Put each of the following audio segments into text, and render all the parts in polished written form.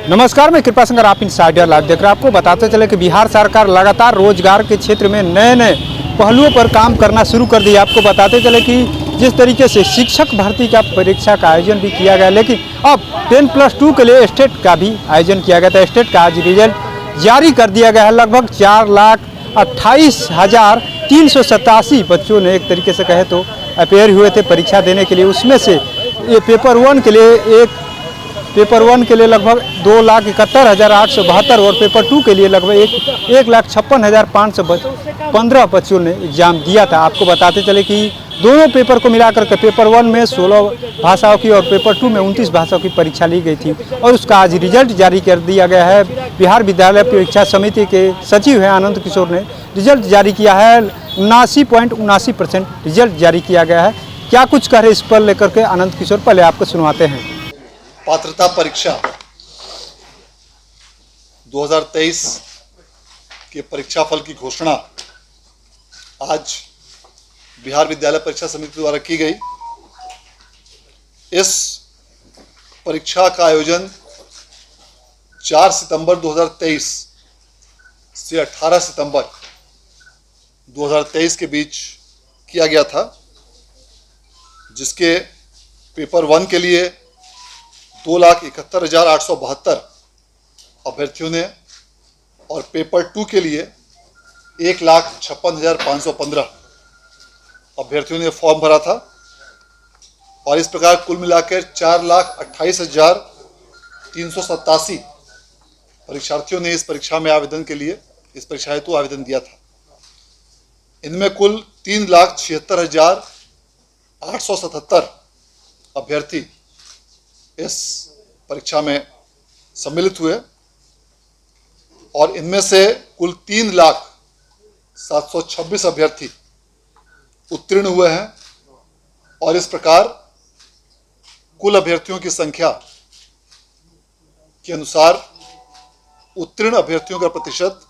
नमस्कार, मैं कृपा शंकर, आप इनसाइडर लाइव देख रहे हैं। आपको बताते चले कि बिहार सरकार लगातार रोजगार के क्षेत्र में नए नए पहलुओं पर काम करना शुरू कर दिया। आपको बताते चले कि जिस तरीके से शिक्षक भर्ती का परीक्षा का आयोजन भी किया गया, लेकिन अब 10+2 के लिए स्टेट का भी आयोजन किया गया था। स्टेट का आज रिजल्ट जारी कर दिया गया है। लगभग 4,28,387 बच्चों ने एक तरीके से कहे तो अपेयर हुए थे परीक्षा देने के लिए। उसमें से ये पेपर वन के लिए लगभग 2,71,872 और पेपर टू के लिए लगभग 1,56,515 बच्चों ने एग्जाम दिया था। आपको बताते चले कि दोनों पेपर को मिलाकर के पेपर वन में 16 भाषाओं की और पेपर टू में 29 भाषाओं की परीक्षा ली गई थी और उसका आज रिजल्ट जारी कर दिया गया है। बिहार विद्यालय परीक्षा समिति के सचिव हैं आनंद किशोर ने रिजल्ट जारी किया है। 79.79% रिजल्ट जारी किया गया है। क्या कुछ कह रहे इस पर लेकर के आनंद किशोर, पहले आपको सुनवाते हैं। पात्रता परीक्षा 2023 के परीक्षा फल की घोषणा आज बिहार विद्यालय परीक्षा समिति द्वारा की गई। इस परीक्षा का आयोजन 4 सितंबर 2023 से 18 सितंबर 2023 के बीच किया गया था, जिसके पेपर वन के लिए 2,71,872 अभ्यर्थियों ने और पेपर टू के लिए 1,56,515 अभ्यर्थियों ने फॉर्म भरा था और इस प्रकार कुल मिलाकर 4,28,387 परीक्षार्थियों ने इस परीक्षा में आवेदन के लिए इस परीक्षा हेतु आवेदन दिया था। इनमें कुल 3,76,877 अभ्यर्थी इस परीक्षा में सम्मिलित हुए और इनमें से कुल 3,07,26 अभ्यर्थी उत्तीर्ण हुए हैं और इस प्रकार कुल अभ्यर्थियों की संख्या के अनुसार उत्तीर्ण अभ्यर्थियों का प्रतिशत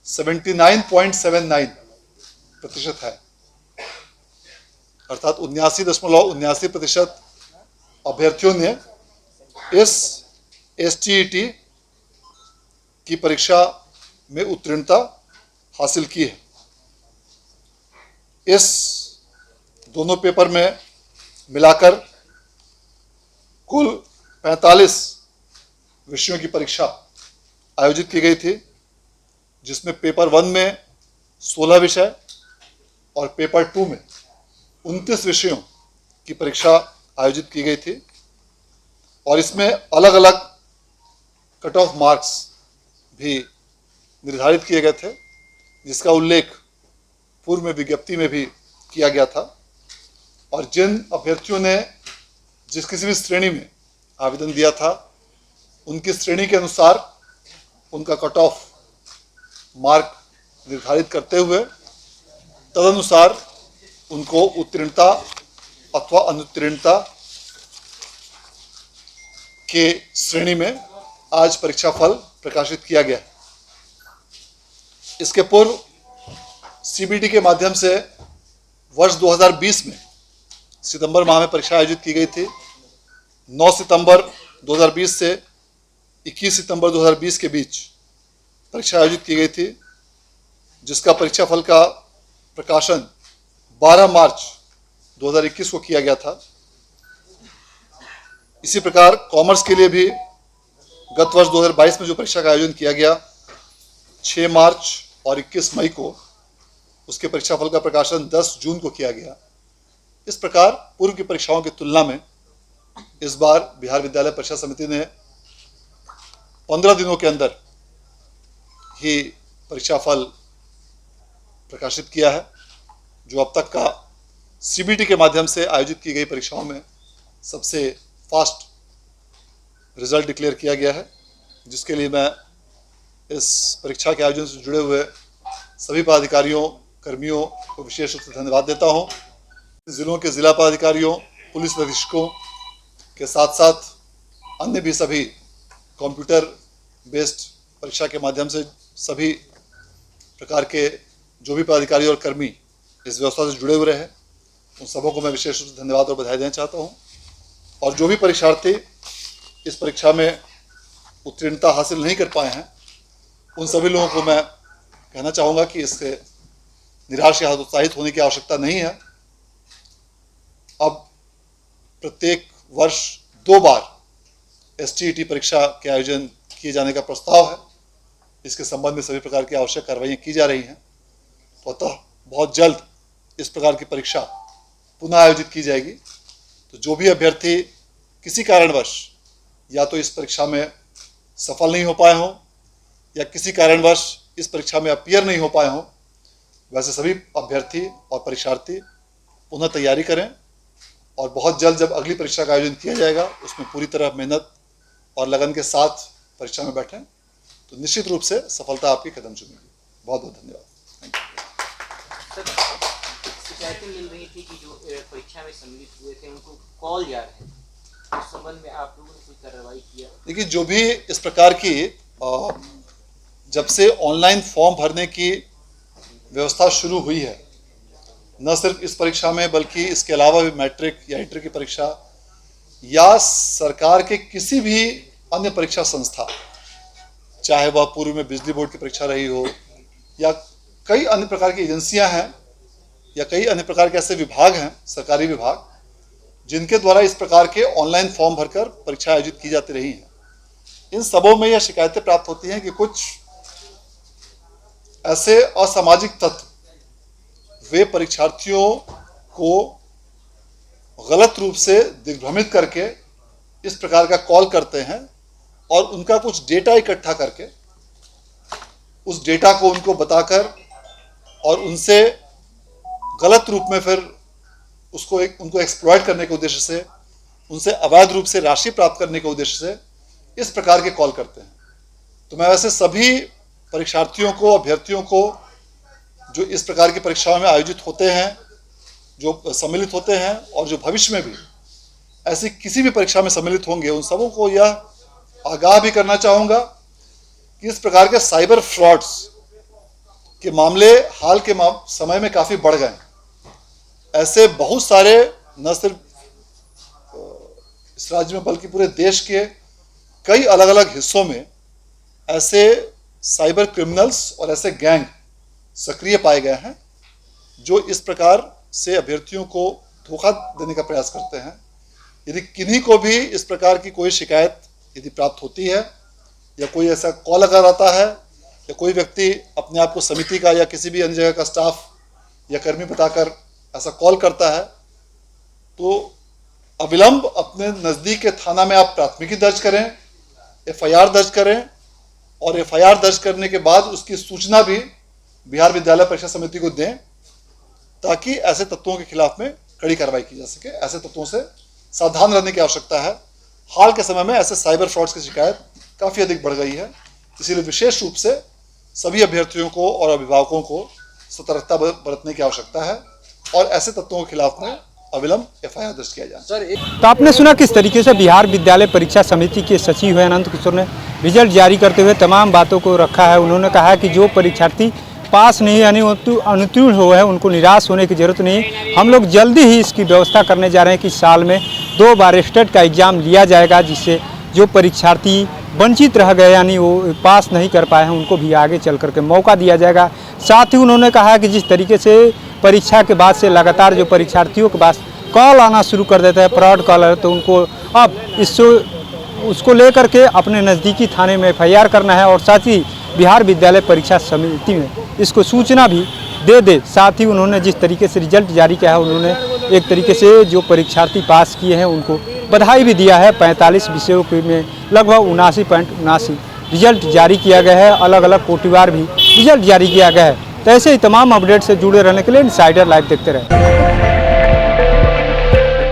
79.79% है, अर्थात 79.79% अभ्यर्थियों ने इस STET की परीक्षा में उत्तीर्णता हासिल की है। इस दोनों पेपर में मिलाकर कुल 45 विषयों की परीक्षा आयोजित की गई थी, जिसमें पेपर वन में 16 विषय और पेपर टू में 29 विषयों की परीक्षा आयोजित की गई थी और इसमें अलग अलग कट ऑफ मार्क्स भी निर्धारित किए गए थे, जिसका उल्लेख पूर्व में विज्ञप्ति में भी किया गया था। और जिन अभ्यर्थियों ने जिस किसी भी श्रेणी में आवेदन दिया था, उनकी श्रेणी के अनुसार उनका कट ऑफ मार्क निर्धारित करते हुए तदनुसार उनको उत्तीर्णता अथवा अनुत्तीर्णता के श्रेणी में आज परीक्षा फल प्रकाशित किया गया। इसके पूर्व CBT के माध्यम से वर्ष 2020 में सितंबर माह में परीक्षा आयोजित की गई थी। 9 सितंबर 2020 से 21 सितंबर 2020 के बीच परीक्षा आयोजित की गई थी, जिसका परीक्षा फल का प्रकाशन 12 मार्च 2021 को किया गया था। इसी प्रकार कॉमर्स के लिए भी गत वर्ष 2022 में जो परीक्षा का आयोजन किया गया, 6 मार्च और 21 मई को उसके परीक्षाफल का प्रकाशन 10 जून को किया गया। इस प्रकार पूर्व की परीक्षाओं की तुलना में इस बार बिहार विद्यालय परीक्षा समिति ने 15 दिनों के अंदर ही परीक्षाफल प्रकाशित किया है, जो अब तक का CBT के माध्यम से आयोजित की गई परीक्षाओं में सबसे फास्ट रिजल्ट डिक्लेयर किया गया है, जिसके लिए मैं इस परीक्षा के आयोजन से जुड़े हुए सभी पदाधिकारियों कर्मियों को विशेष रूप से धन्यवाद देता हूं। जिलों के जिला पदाधिकारियों, पुलिस अधीक्षकों के साथ साथ अन्य भी सभी कंप्यूटर बेस्ड परीक्षा के माध्यम से सभी प्रकार के जो भी पदाधिकारी और कर्मी इस व्यवस्था से जुड़े हुए हैं, उन सबों को मैं विशेष रूप से धन्यवाद और बधाई देना चाहता हूं। और जो भी परीक्षार्थी इस परीक्षा में उत्तीर्णता हासिल नहीं कर पाए हैं, उन सभी लोगों को मैं कहना चाहूँगा कि इससे निराश या हतोत्साहित होने की आवश्यकता नहीं है। अब प्रत्येक वर्ष 2 बार STET परीक्षा के आयोजन किए जाने का प्रस्ताव है। इसके संबंध में सभी प्रकार की आवश्यक कार्रवाइयाँ की जा रही हैं, तो अतः बहुत जल्द इस प्रकार की परीक्षा पुनः आयोजित की जाएगी। तो जो भी अभ्यर्थी किसी कारणवश या तो इस परीक्षा में सफल नहीं हो पाए हों या किसी कारणवश इस परीक्षा में अपीयर नहीं हो पाए हों, वैसे सभी अभ्यर्थी और परीक्षार्थी पुनः तैयारी करें और बहुत जल्द जब अगली परीक्षा का आयोजन किया जाएगा उसमें पूरी तरह मेहनत और लगन के साथ परीक्षा में बैठें, तो निश्चित रूप से सफलता आपकी कदम चुमेगी। बहुत बहुत धन्यवाद। शिकायतें मिल रही थी कि जो परीक्षा में सम्मिलित हुए थे उनको कॉल जा रहे हैं, उस संबंध में आप लोगों ने कोई कार्रवाई किया? देखिए, जो भी इस प्रकार की जब से ऑनलाइन फॉर्म भरने की व्यवस्था शुरू हुई है, न सिर्फ इस परीक्षा में बल्कि इसके अलावा भी मैट्रिक या इंटर की परीक्षा या सरकार के किसी भी अन्य परीक्षा संस्था, चाहे वह पूर्व में बिजली बोर्ड की परीक्षा रही हो या कई अन्य प्रकार की एजेंसियां हैं या कई अन्य प्रकार के ऐसे विभाग हैं, सरकारी विभाग, जिनके द्वारा इस प्रकार के ऑनलाइन फॉर्म भरकर परीक्षा आयोजित की जाती रही हैं, इन सबों में यह शिकायतें प्राप्त होती हैं कि कुछ ऐसे असामाजिक तत्व वे परीक्षार्थियों को गलत रूप से दिग्भ्रमित करके इस प्रकार का कॉल करते हैं और उनका कुछ डेटा इकट्ठा करके उस डेटा को उनको बताकर और उनसे गलत रूप में फिर उनको एक्सप्लॉइट करने के उद्देश्य से, उनसे अवैध रूप से राशि प्राप्त करने के उद्देश्य से इस प्रकार के कॉल करते हैं। तो मैं वैसे सभी परीक्षार्थियों को, अभ्यर्थियों को जो इस प्रकार की परीक्षाओं में आयोजित होते हैं, जो सम्मिलित होते हैं और जो भविष्य में भी ऐसी किसी भी परीक्षा में सम्मिलित होंगे, उन सबों को यह आगाह भी करना चाहूँगा कि इस प्रकार के साइबर फ्रॉड्स के मामले हाल के समय में काफ़ी बढ़ गए। ऐसे बहुत सारे, न सिर्फ इस राज्य में बल्कि पूरे देश के कई अलग अलग हिस्सों में ऐसे साइबर क्रिमिनल्स और ऐसे गैंग सक्रिय पाए गए हैं जो इस प्रकार से अभ्यर्थियों को धोखा देने का प्रयास करते हैं। यदि किन्हीं को भी इस प्रकार की कोई शिकायत यदि प्राप्त होती है या कोई ऐसा कॉल अगर आता है या कोई व्यक्ति अपने आप को समिति का या किसी भी अन्य जगह का स्टाफ या कर्मी बताकर ऐसा कॉल करता है, तो अविलंब अपने नज़दीक के थाना में आप प्राथमिकी दर्ज करें, FIR दर्ज करें और FIR दर्ज करने के बाद उसकी सूचना भी बिहार विद्यालय परीक्षा समिति को दें ताकि ऐसे तत्वों के खिलाफ में कड़ी कार्रवाई की जा सके। ऐसे तत्वों से सावधान रहने की आवश्यकता है। हाल के समय में ऐसे साइबर फ्रॉड्स की शिकायत काफ़ी अधिक बढ़ गई है, इसीलिए विशेष रूप से सभी अभ्यर्थियों को और अभिभावकों को सतर्कता बरतने की आवश्यकता है और ऐसे तत्वों के खिलाफ में अविलंब FIR दर्ज किया जाए। तो आपने सुना किस तरीके से बिहार विद्यालय परीक्षा समिति के सचिव हैं अनंत किशोर ने रिजल्ट जारी करते हुए तमाम बातों को रखा है। उन्होंने कहा कि जो परीक्षार्थी पास नहीं यानी अनुत्तीर्ण हुए हैं उनको निराश होने की जरूरत नहीं। हम लोग जल्दी ही इसकी व्यवस्था करने जा रहे हैं कि साल में 2 बार स्टेट का एग्ज़ाम लिया जाएगा, जिससे जो परीक्षार्थी वंचित रह गए यानी वो पास नहीं कर पाए हैं उनको भी आगे चल करके मौका दिया जाएगा। साथ ही उन्होंने कहा कि जिस तरीके से परीक्षा के बाद से लगातार जो परीक्षार्थियों के पास कॉल आना शुरू कर देता है, फ्रॉड कॉलर, तो उनको अब उसको लेकर के अपने नज़दीकी थाने में FIR करना है और साथ ही बिहार विद्यालय परीक्षा समिति में इसको सूचना भी दे। साथ ही उन्होंने जिस तरीके से रिजल्ट जारी किया है, उन्होंने एक तरीके से जो परीक्षार्थी पास किए हैं उनको बधाई भी दिया है। 45 विषयों में लगभग 79.79 रिजल्ट जारी किया गया है। अलग अलग कोटिवार भी रिजल्ट जारी किया गया है। तो ऐसे ही तमाम अपडेट से जुड़े रहने के लिए इनसाइडर लाइव देखते रहें।